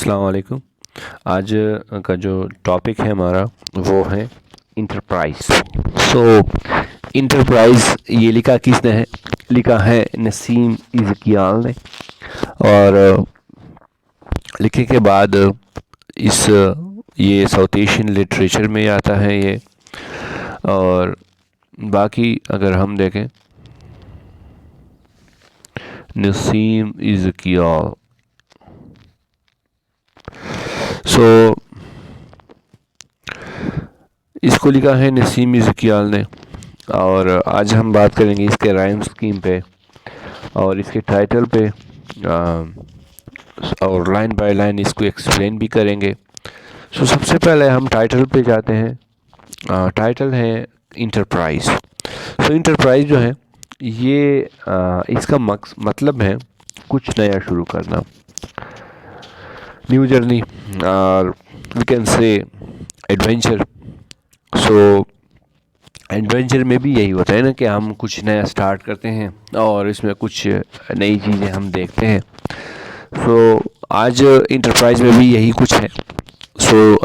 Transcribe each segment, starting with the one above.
अस्सलाम वालेकुम। आज का जो टॉपिक है हमारा वो है इंटरप्राइज। इंटरप्राइज ये लिखा किसने है? लिखा है नसीम इज़कियाल ने। और लिखने के बाद इस ये साउथ एशियन लिटरेचर में आता है ये। और बाकी अगर हम देखें नसीम इज़कियाल, इसको लिखा है नसीम इज़कियाल ने। और आज हम बात करेंगे इसके राइम स्कीम पे और इसके टाइटल पे, और लाइन बाय लाइन इसको एक्सप्लेन भी करेंगे। सबसे पहले हम टाइटल पे जाते हैं। टाइटल है इंटरप्राइज। इंटरप्राइज जो है ये इसका मतलब है कुछ नया शुरू करना, न्यू जर्नी, और we can say adventure. Adventure में भी यही होता है ना कि हम कुछ नया स्टार्ट करते हैं और इसमें कुछ नई चीज़ें हम देखते हैं। आज इंटरप्राइज में भी यही कुछ है।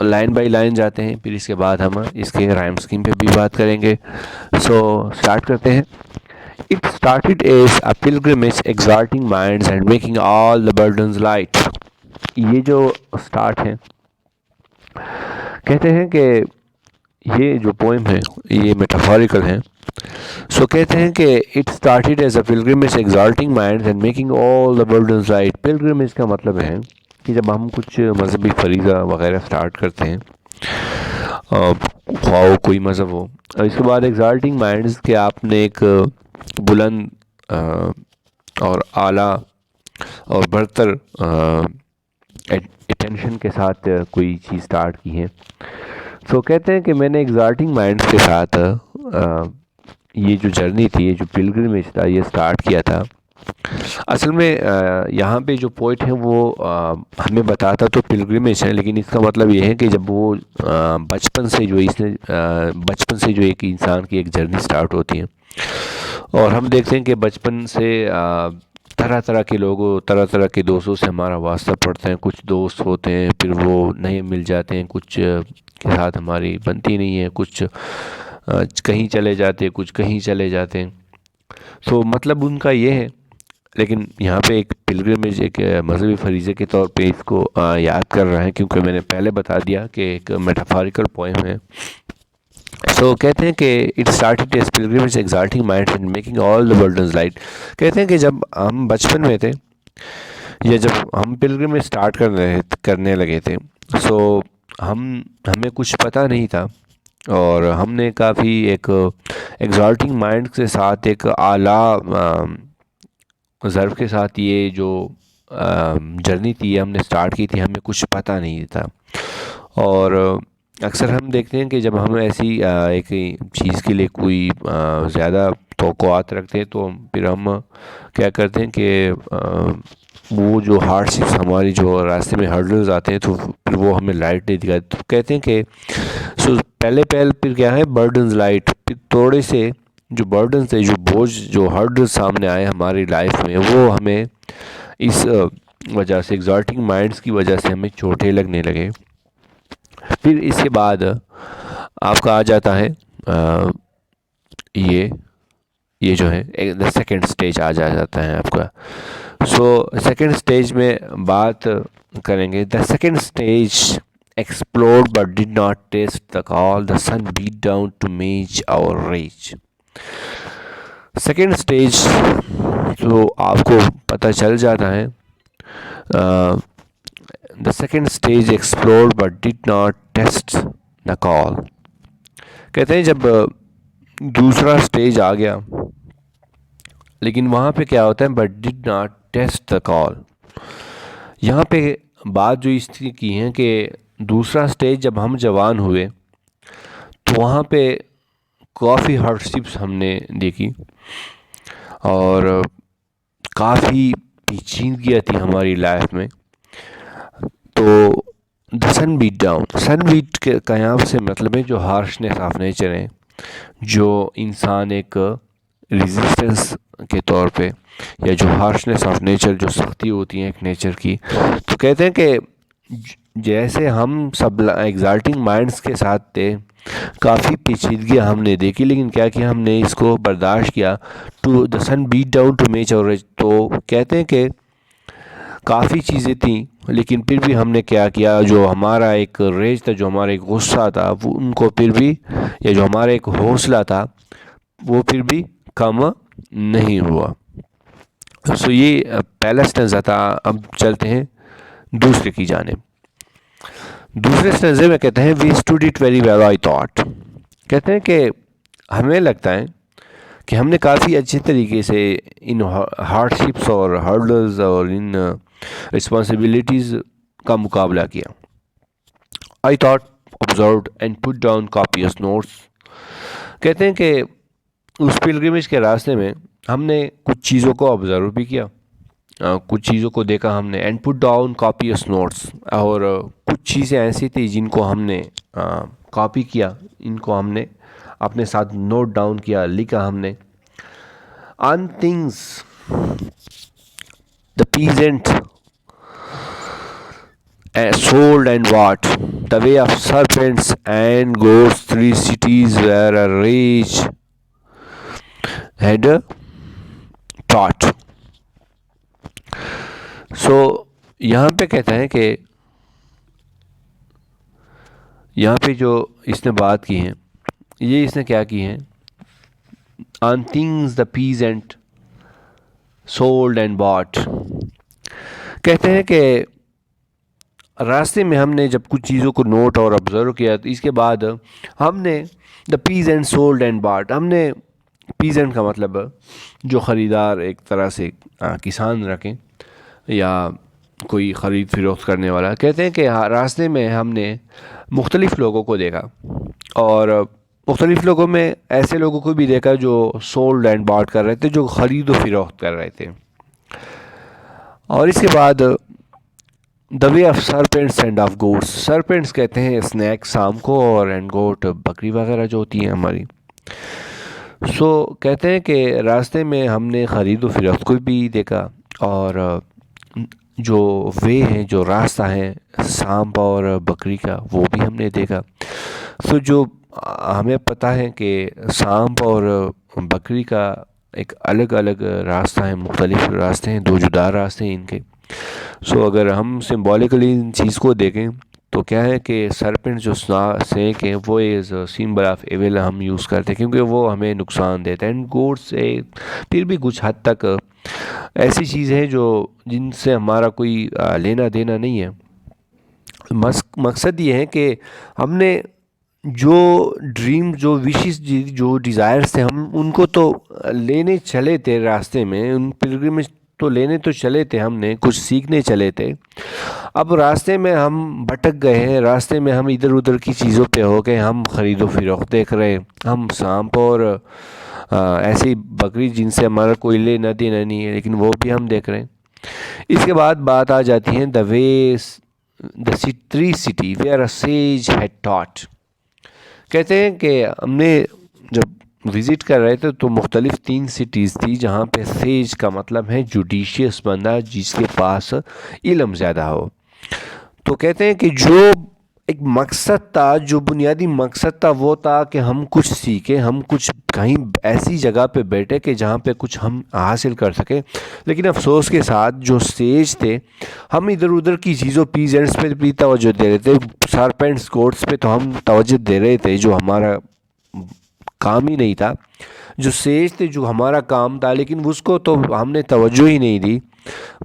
लाइन बाय लाइन जाते हैं, फिर इसके बाद हम इसके राइम स्कीम पे भी बात करेंगे। स्टार्ट करते हैं। It started as a pilgrimage exalting minds and making all the burdens light। ये जो स्टार्ट है, कहते हैं कि ये जो पोएम है ये मेटाफोरिकल है। कहते हैं कि it started as a pilgrimage exalting minds and making all the burdens light. Pilgrimage का मतलब है कि जब हम कुछ मजहबी फरीज़ा वगैरह स्टार्ट करते हैं, ख्वाह कोई मज़हब हो, और इसके बाद एक्सॉल्टिंग माइंड्स के आपने एक बुलंद और आला और बरतर अटेंशन के साथ कोई चीज़ स्टार्ट की है। कहते हैं कि मैंने एक्सॉल्टिंग माइंड्स के साथ ये जो जर्नी थी, ये जो पिलग्रिमेज था, ये स्टार्ट किया था। असल में यहाँ पे जो पोइट है वो हमें बताता तो पिलग्रिमेज है, लेकिन इसका मतलब ये है कि जब वो बचपन से जो एक इंसान की एक जर्नी स्टार्ट होती है, और हम देखते हैं कि बचपन से तरह तरह के लोगों, तरह तरह के दोस्तों से हमारा वास्ता पड़ता है। कुछ दोस्त होते हैं, फिर वो नए मिल जाते हैं, कुछ के साथ हमारी बनती नहीं है, कुछ कहीं चले जाते हैं, कुछ कहीं चले जाते हैं। मतलब उनका ये है। लेकिन यहाँ पे एक पिलग्रिमेज, एक मजहबी फरीज़े के तौर पे इसको याद कर रहा है, क्योंकि मैंने पहले बता दिया कि एक मेटाफोरिकल पोएम है। कहते हैं कि it started as pilgrimage exalting minds and making all the burdens light. कहते हैं कि जब हम बचपन में थे, या जब हम पिलग्रिमेज स्टार्ट करने लगे थे, हमें कुछ पता नहीं था, और हमने काफ़ी एक एक्सॉल्टिंग माइंड के साथ, एक आला ज़र्फ़ के साथ ये जो जर्नी थी हमने स्टार्ट की थी। हमें कुछ पता नहीं था, और अक्सर हम देखते हैं कि जब हम ऐसी एक चीज़ के लिए कोई ज़्यादा तवक्कुआत रखते हैं, तो फिर हम क्या करते हैं कि वो जो हार्डशिप्स, हमारी जो रास्ते में हर्डल्स आते हैं, तो फिर वो हमें लाइट नहीं दिखाते। तो कहते हैं कि पहले फिर क्या है, बर्डन्स लाइट। फिर थोड़े से जो बर्डन्स थे, जो बोझ, जो हर्डल्स सामने आए हमारी लाइफ में, वो हमें इस वजह से, एक्सॉल्टिंग माइंड्स की वजह से हमें चोटें लगने लगे। फिर इसके बाद आपका आ जाता है ये जो है द सेकेंड स्टेज आ जाता है आपका। सेकेंड स्टेज में बात करेंगे। The second stage explored but did not taste the call, the sun beat down to maze our raise. Second stage तो आपको पता चल जाता है। The second stage explored but did not taste the call. कहते हैं जब दूसरा स्टेज आ गया, लेकिन वहाँ पे क्या होता है, but did not taste the call. यहाँ पे बात जो इसकी की है कि दूसरा स्टेज जब हम जवान हुए, तो वहाँ पे काफ़ी हार्डशिप्स हमने देखी, और काफ़ी पेचीदगियाँ थी हमारी लाइफ में। तो the sun beat down, sun beat का यहाँ से मतलब है जो हार्शनेस ऑफ नेचर है, जो इंसान एक रेजिस्टेंस के तौर पे, या जो हार्शनेस ऑफ नेचर, जो सख्ती होती है एक नेचर की। तो कहते हैं कि जैसे हम सब एग्जाल्टिंग माइंड्स के साथ थे, काफ़ी पेचीदगी हमने देखी, लेकिन क्या किया हमने इसको बर्दाश्त किया। To the sun beat down to match और रेज, तो कहते हैं कि काफ़ी चीज़ें थी, लेकिन फिर भी हमने क्या किया, जो हमारा एक रेज था, जो हमारा एक गुस्सा था, वो उनको फिर भी, या जो हमारा एक हौसला था, वो फिर भी कम नहीं हुआ। सो ये पहला स्टेंजा था। अब चलते हैं दूसरे की जानिब। दूसरे स्टेंजे में कहते हैं we stood it very well I thought. कहते हैं कि हमें लगता है कि हमने काफ़ी अच्छे तरीके से इन हार्डशिप्स और हर्डल्स और इन रिस्पॉन्सिबिलिटीज़ का मुकाबला किया। I thought, observed and put down copious notes. कहते हैं कि उस पिलग्रिमेज के रास्ते में हमने कुछ चीज़ों को ऑब्जर्व भी किया, कुछ चीज़ों को देखा हमने, and put down copious notes, और कुछ चीज़ें ऐसी थी जिनको हमने कॉपी किया, इनको हमने अपने साथ नोट डाउन किया, लिखा हमने। On things the peasant sold and bought, the way of serpents and goats, 3 cities where a rage had taught. So यहाँ पे कहता है कि यहाँ पे जो इसने बात की है, ये इसने क्या की है, on things the peasant sold and bought। कहते हैं कि रास्ते में हमने जब कुछ चीज़ों को नोट और ऑब्ज़र्व किया, तो इसके बाद हमने द पीजेंट सोल्ड एंड बाट, हमने, पीजेंट का मतलब जो ख़रीदार, एक तरह से किसान रखें या कोई ख़रीद फरोख्त करने वाला। कहते हैं कि रास्ते में हमने मुख्तलिफ़ लोगों को देखा, और मुख्तलिफ़ लोगों में ऐसे लोगों को भी देखा जो सोल्ड एंड बाट कर रहे थे, जो ख़रीद व फरोख्त कर रहे थे। और इसके बाद the way of serpents end of goats. Serpents कहते हैं स्नैक शाम को, और एंड गोट बकरी वगैरह जो होती हैं हमारी। सो कहते हैं कि रास्ते में हमने ख़रीद व फरोख्त को भी देखा, और जो वे हैं, जो रास्ता है सांप और बकरी का, वो भी हमने देखा। सो जो हमें पता है कि सांप और बकरी का एक अलग अलग रास्ता है, मुख्तलिफ रास्ते हैं, दो जुदा रास्ते हैं इनके। सो अगर हम सिम्बॉलिकली इन चीज़ को देखें तो क्या है कि सरपेंट जो स्नेक है, वो एज सिंबल ऑफ एविल हम यूज़ करते हैं, क्योंकि वो हमें नुकसान देता है। एंड गोट से फिर भी कुछ हद तक ऐसी चीज़ है जो जिनसे हमारा कोई लेना देना नहीं है। मकसद ये है कि हमने जो ड्रीम, जो विशेस, जो डिज़ायर्स थे, हम उनको तो लेने चले थे रास्ते में, उन पिलग्रिमेज तो लेने तो चले थे, हमने कुछ सीखने चले थे। अब रास्ते में हम भटक गए हैं, रास्ते में हम इधर उधर की चीज़ों पे हो गए, हम ख़रीदो फरोख्त देख रहे हैं, हम सांप और ऐसी बकरी जिनसे हमारा कोई लेना देना नहीं है, लेकिन वो भी हम देख रहे हैं। इसके बाद बात आ जाती है the way the 3 cities where a sage had taught. कहते हैं कि हमने जब विज़िट कर रहे थे तो मुख्तलिफ़ 3 सिटीज़ थी जहाँ पे सेज का मतलब है जुडिशियस बंदा, जिसके पास इल्म ज़्यादा हो। तो कहते हैं कि जो एक मकसद था, जो बुनियादी मकसद था, वो था कि हम कुछ सीखें, हम कुछ कहीं ऐसी जगह पे बैठे कि जहाँ पे कुछ हम हासिल कर सकें। लेकिन अफसोस के साथ जो सेज थे, हम इधर उधर की चीज़ों, पीजेंट्स पे भी तवज्जो दे रहे थे, सरपेंट्स गोट्स पे तो हम तवज्जो दे रहे थे, जो हमारा काम ही नहीं था। जो सेज थे, जो हमारा काम था, लेकिन उसको तो हमने तवज्जो ही नहीं दी,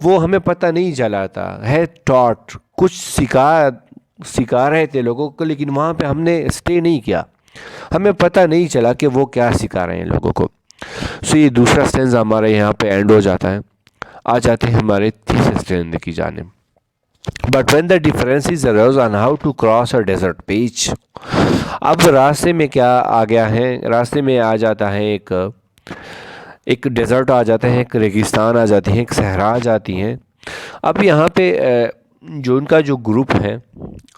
वो हमें पता नहीं चला था। है टॉट, कुछ सिखा रहे थे लोगों को, लेकिन वहाँ पे हमने स्टे नहीं किया, हमें पता नहीं चला कि वो क्या सिखा रहे हैं लोगों को। सो ये दूसरा स्टेंजा हमारा यहाँ पे एंड हो जाता है। आ जाते हैं हमारे तीसरे स्टेंजे की जानिब। But when the differences arise on how to cross a desert patch. अब रास्ते में क्या आ गया है, रास्ते में आ जाता है एक डेजर्ट आ जाता है, एक रेगिस्तान आ जाती है, एक सहरा आ जाती है। अब यहाँ पे जो उनका जो ग्रुप है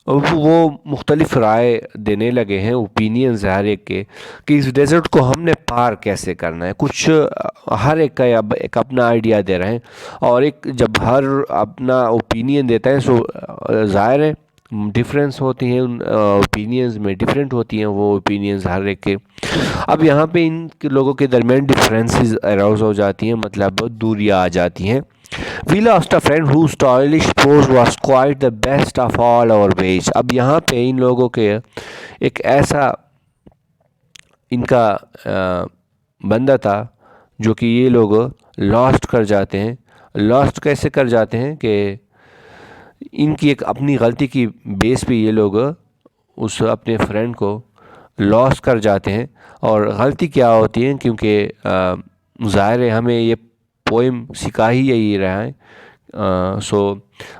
वो मुख्तलिफ राय देने लगे हैं, ओपिनियंस हर एक के, कि इस डेज़र्ट को हमने पार कैसे करना है। कुछ हर एक का अब एक अपना आइडिया दे रहे हैं, और एक जब हर अपना ओपिनियन देता है सो ज़ाहिर है डिफरेंस होती हैं, उन ओपिनियंस में डिफरेंट होती हैं वो ओपिनियंस हर एक के। अब यहाँ पे इन लोगों के दरमियान डिफरेंसेस अराउज हो जाती हैं, मतलब दूरियाँ आ जाती हैं। We lost a friend whose stylish pose was quite the best of all our ways। अब यहाँ पे इन लोगों के एक ऐसा इनका बंदा था जो कि ये लोग लॉस्ट कर जाते हैं। लॉस्ट कैसे कर जाते हैं कि इनकी एक अपनी गलती की बेस पे ये लोग उस अपने फ्रेंड को लॉस कर जाते हैं। और गलती क्या होती है, क्योंकि ज़ाहिर है हमें ये पोएम सिखा ही यही रहा है। So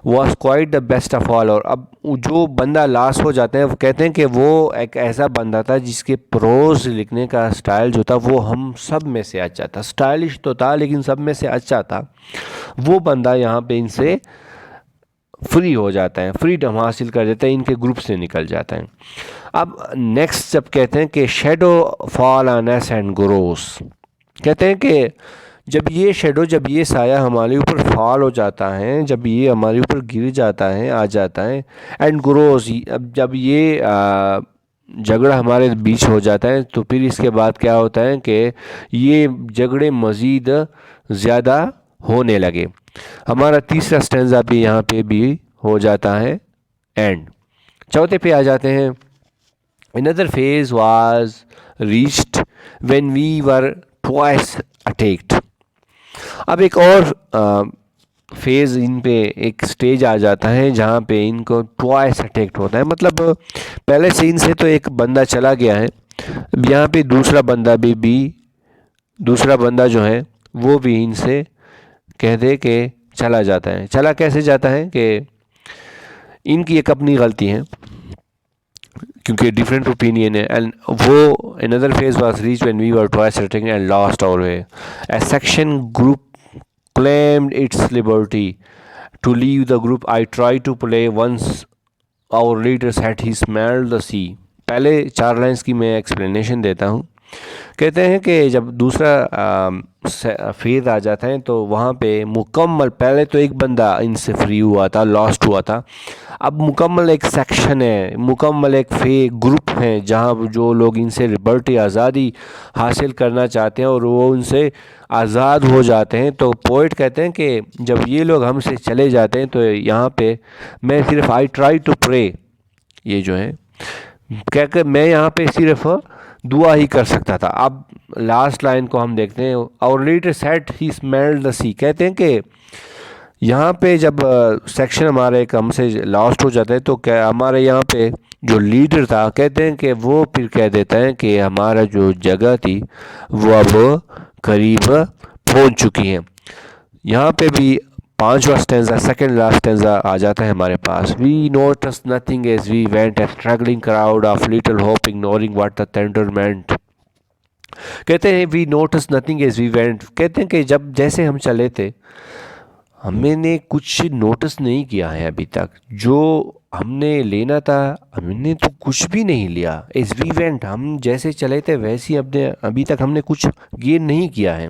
was quite the best of all. और अब जो बंदा लास्ट हो जाता है वो कहते हैं कि वो एक ऐसा बंदा था जिसके प्रोज लिखने का स्टाइल जो था वो हम सब में से अच्छा था। स्टाइलिश तो था लेकिन सब में से अच्छा था। वो बंदा यहाँ पे इनसे फ्री हो जाता है, फ्रीडम हासिल कर देता है, इनके ग्रुप से निकल जाता है। अब नेक्स्ट जब कहते हैं कि shadow fall on us and grows, कहते हैं कि जब ये शेडो, जब ये साया हमारे ऊपर फॉल हो जाता है, जब ये हमारे ऊपर गिर जाता है, आ जाता है, एंड ग्रोस, अब जब ये झगड़ा हमारे बीच हो जाता है तो फिर इसके बाद क्या होता है कि ये झगड़े मज़ीद ज़्यादा होने लगे। हमारा तीसरा स्टेंजा भी यहाँ पे भी हो जाता है एंड। चौथे पे आ जाते हैं। Another phase was reached when we were twice attacked। अब एक और फेज़ इन पे एक स्टेज आ जाता है जहाँ पे इनको ट्वाइस अटैक्ट होता है, मतलब पहले से इनसे तो एक बंदा चला गया है, अब यहाँ पे दूसरा बंदा जो है वो भी इनसे कह दे कि चला जाता है। चला कैसे जाता है कि इनकी एक अपनी गलती है क्योंकि डिफरेंट ओपिनियन है। एंड वो another phase was reach when we were twice attacking and lost our way. A section group claimed its liberty to leave the group। I tried to play once our leader said he smelled the sea। पहले 4 lines की मैं explanation देता हूँ। कहते हैं कि जब दूसरा फेज आ जाता है तो वहाँ पे मुकम्मल, पहले तो एक बंदा इनसे फ्री हुआ था, लॉस्ट हुआ था, अब मुकम्मल एक सेक्शन है, मुकम्मल एक ग्रुप है जहाँ जो लोग इनसे लिबर्टी, आज़ादी हासिल करना चाहते हैं और वो उनसे आज़ाद हो जाते हैं। तो पोइट कहते हैं कि जब ये लोग हमसे चले जाते हैं तो यहाँ पे मैं सिर्फ आई ट्राई टू प्रे, ये जो है कह कर मैं यहाँ पे सिर्फ दुआ ही कर सकता था। अब लास्ट लाइन को हम देखते हैं। और leader said he smelled the sea. कहते हैं कि यहाँ पे जब सेक्शन हमारे एक हमसे लॉस्ट हो जाता है तो क्या हमारे यहाँ पे जो लीडर था, कहते हैं कि वो फिर कह देता है कि हमारा जो जगह थी वो अब करीब पहुँच चुकी है। यहाँ पे भी 5वां स्टेंजा, सेकंड लास्ट स्टेंजा आ जाता है हमारे पास। We notice nothing as we went, a struggling crowd of little hope ignoring what the thunder meant. कहते हैं we notice nothing as we went, कहते हैं कि जब जैसे हम चले थे हमने कुछ नोटिस नहीं किया है अभी तक, जो हमने लेना था हमने तो कुछ भी नहीं लिया। एज वी वेंट, हम जैसे चले थे वैसे ही अपने अभी तक हमने कुछ गेन नहीं किया है।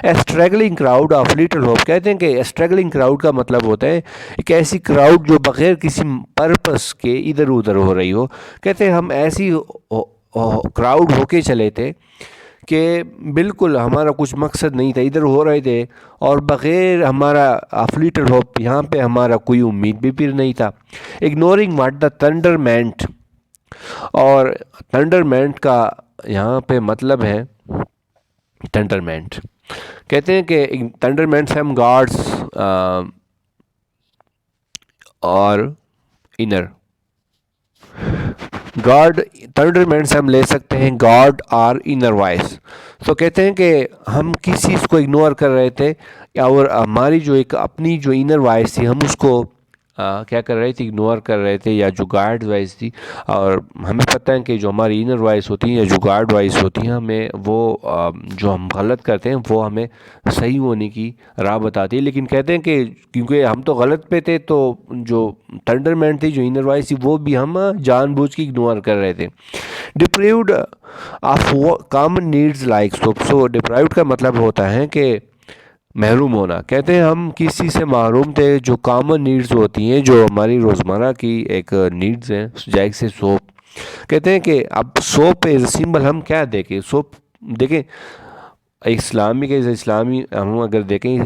A struggling crowd of little hope, कहते हैं कि स्ट्रगलिंग क्राउड का मतलब होता है एक ऐसी क्राउड जो बगैर किसी पर्पस के इधर उधर हो रही हो। कहते हैं हम ऐसी क्राउड होके चले थे कि बिल्कुल हमारा कुछ मकसद नहीं था, इधर हो रहे थे और बग़ैर हमारा ऑफ लिटिल होप, यहाँ पे हमारा कोई उम्मीद भी फिर नहीं था। इग्नोरिंग व्हाट द थंडर मेंट, और थंडर मेंट का यहाँ पे मतलब है थंडर मेंट, कहते हैं कि थंडर मेंट सम गॉड्स और इनर गॉड। थर्ड रिमेंड्स हम ले सकते हैं गॉड और इनर वॉइस। तो कहते हैं कि हम किस चीज़ को इग्नोर कर रहे थे और हमारी जो एक अपनी जो इनर वॉइस थी हम उसको क्या कर रहे थे, इग्नोर कर रहे थे, या जो गार्ड वॉइस थी। और हमें पता है कि जो हमारी इनर वॉइस होती है या जो गार्ड वॉइस होती है, हमें वो जो हम गलत करते हैं वो हमें सही होने की राह बताती है। लेकिन कहते हैं कि क्योंकि हम तो गलत पे थे, तो जो थंडरमैन थी, जो इनर वॉइस थी, वो भी हम जानबूझ के इग्नोर कर रहे थे। Deprived of common needs like soap. So deprived का मतलब होता है कि महरूम होना। कहते हैं हम किसी से महरूम थे, जो कॉमन नीड्स होती हैं, जो हमारी रोज़मर्रा की एक नीड्स हैं, जैसे सोप। कहते हैं कि अब सोप एज सिंबल हम क्या देखें, सोप देखें इस्लामी के इस्लामी हम अगर देखें,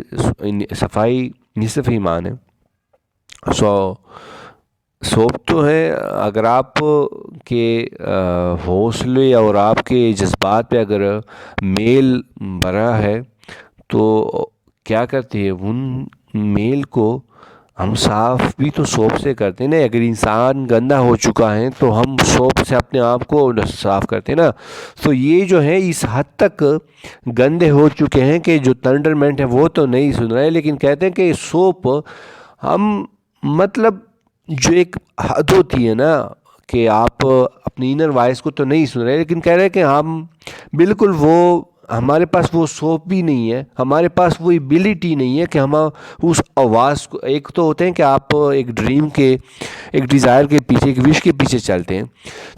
सफाई निसफ ईमान है। सो सोप तो है, अगर आप के हौसले और आपके जज्बात पे अगर मेल भरा है, तो क्या करती है उन मेल को हम साफ भी तो सोप से करते हैं ना। अगर इंसान गंदा हो चुका है तो हम सोप से अपने आप को साफ करते हैं ना। तो ये जो है इस हद तक गंदे हो चुके हैं कि जो थंडरमेंट है वो तो नहीं सुन रहे, लेकिन कहते हैं कि सोप हम मतलब जो एक हद होती है ना, कि आप अपनी इनर वॉइस को तो नहीं सुन रहे, लेकिन कह रहे हैं कि हम बिल्कुल वो हमारे पास वो सोप भी नहीं है, हमारे पास वो एबिलिटी नहीं है कि हम उस आवाज़ को। एक तो होते हैं कि आप एक ड्रीम के, एक डिज़ायर के पीछे, एक विश के पीछे चलते हैं,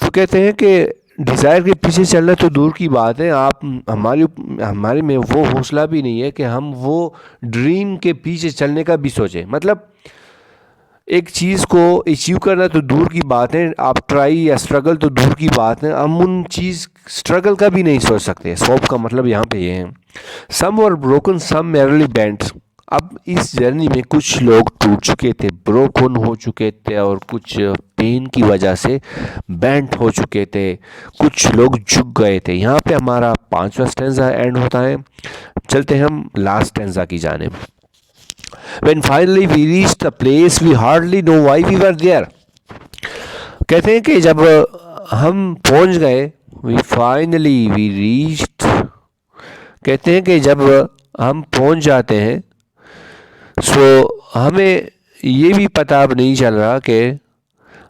तो कहते हैं कि डिज़ायर के पीछे चलना तो दूर की बात है, आप हमारे में वो हौसला भी नहीं है कि हम वो ड्रीम के पीछे चलने का भी सोचें। मतलब एक चीज़ को अचीव करना तो दूर की बात है, आप ट्राई या स्ट्रगल तो दूर की बात है, हम उन चीज़ स्ट्रगल का भी नहीं सोच सकते। सोप का मतलब यहाँ पे ये है। Some were broken some merely bent. अब इस जर्नी में कुछ लोग टूट चुके थे, ब्रोकन हो चुके थे, और कुछ पेन की वजह से बेंट हो चुके थे, कुछ लोग झुक गए थे। यहाँ पे हमारा 5वां स्टेंजा एंड होता है। चलते हैं हम लास्ट स्टेंजा की जानिब। When finally we reached a place we hardly know why we were there। कहते हैं कि जब हम पहुंच गए, we reached, कहते हैं कि जब हम पहुंच जाते हैं, हमें ये भी पता अब नहीं चल रहा कि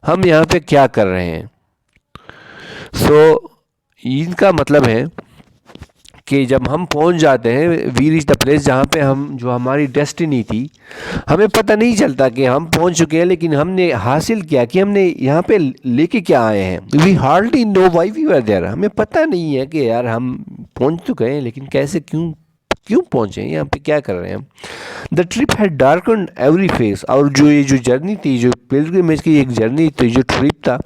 हम यहाँ पे क्या कर रहे हैं। इनका मतलब है कि जब हम पहुंच जाते हैं, वी रीच द प्लेस, जहाँ पे हम, जो हमारी डेस्टिनी थी, हमें पता नहीं चलता कि हम पहुंच चुके हैं, लेकिन हमने हासिल किया कि हमने यहाँ पे लेके क्या आए हैं। We hardly know why we were there. हमें पता नहीं है कि यार हम पहुंच तो गए, लेकिन कैसे, क्यों पहुंचे, यहाँ पे क्या कर रहे हैं हम। The trip had darken every face. और जो ये जो जर्नी थी, जो पिलग्रिमेज की एक जर्नी थी, जो ट्रिप था,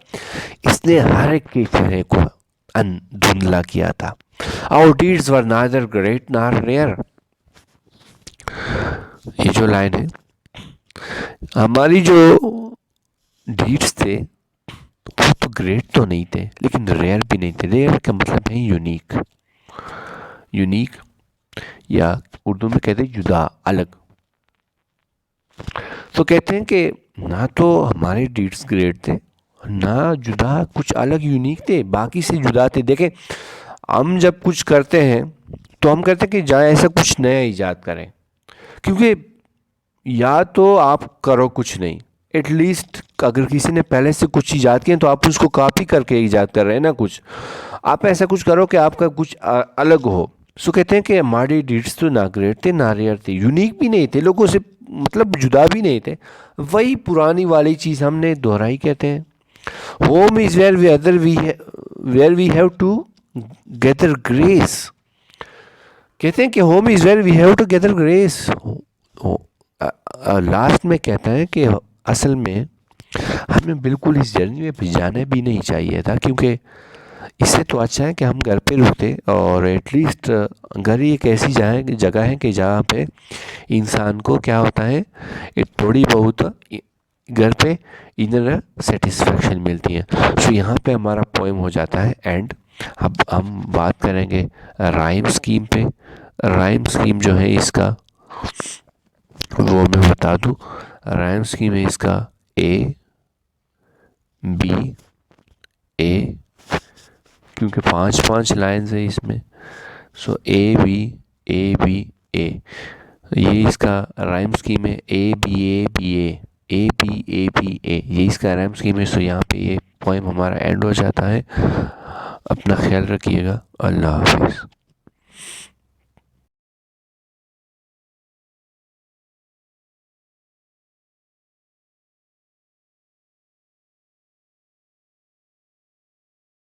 इसने हर एक के चेहरे को धुंधला किया था। Our deeds were neither great nor rare। ये जो लाइन है, हमारी जो डीड्स थे वो तो ग्रेट तो नहीं थे, लेकिन रेयर भी नहीं थे। रेयर का मतलब है यूनिक। यूनिक या उर्दू में कहते हैं जुदा, अलग। तो कहते हैं कि ना तो हमारे डीड्स ग्रेट थे, ना जुदा, कुछ अलग यूनिक थे, बाकी से जुदा थे। देखें, हम जब कुछ करते हैं तो हम कहते हैं कि जाए ऐसा कुछ नया ईजाद करें, क्योंकि या तो आप करो कुछ नहीं, एटलीस्ट अगर किसी ने पहले से कुछ ईजाद किया तो आप उसको कॉपी करके ईजाद कर रहे हैं ना कुछ। आप ऐसा कुछ करो कि आपका कुछ अलग हो। कहते हैं कि हमारे डीड्स तो ना ग्रेट थे, ना रेयर थे, यूनिक भी नहीं थे, लोगों से मतलब जुदा भी नहीं थे। वही पुरानी वाली चीज़ हमने दोहराई। कहते हैं home is where we have to gather grace. कहते हैं कि home is where we have to gather grace. Last में कहता है कि असल में हमें बिल्कुल इस जर्नी में जाना भी नहीं चाहिए था, क्योंकि इससे तो अच्छा है कि हम घर पे रुकते, और एटलीस्ट घर ही एक ऐसी जगह है कि जहाँ पे इंसान को क्या होता है, एक थोड़ी बहुत घर पे इनर सेटिस्फेक्शन मिलती है। यहाँ पे हमारा पोएम हो जाता है एंड। अब हम बात करेंगे राइम स्कीम पे। राइम स्कीम जो है इसका, वो मैं बता दूँ। राइम स्कीम है इसका A B A, क्योंकि 5 लाइन्स है इसमें। A B A, ये इसका राइम स्कीम है A B A B A। ABABA, ये इसका रैम स्कीम है। सो यहाँ पे ये पोएम हमारा एंड हो जाता है। अपना ख्याल रखिएगा। अल्लाह हाफिज़।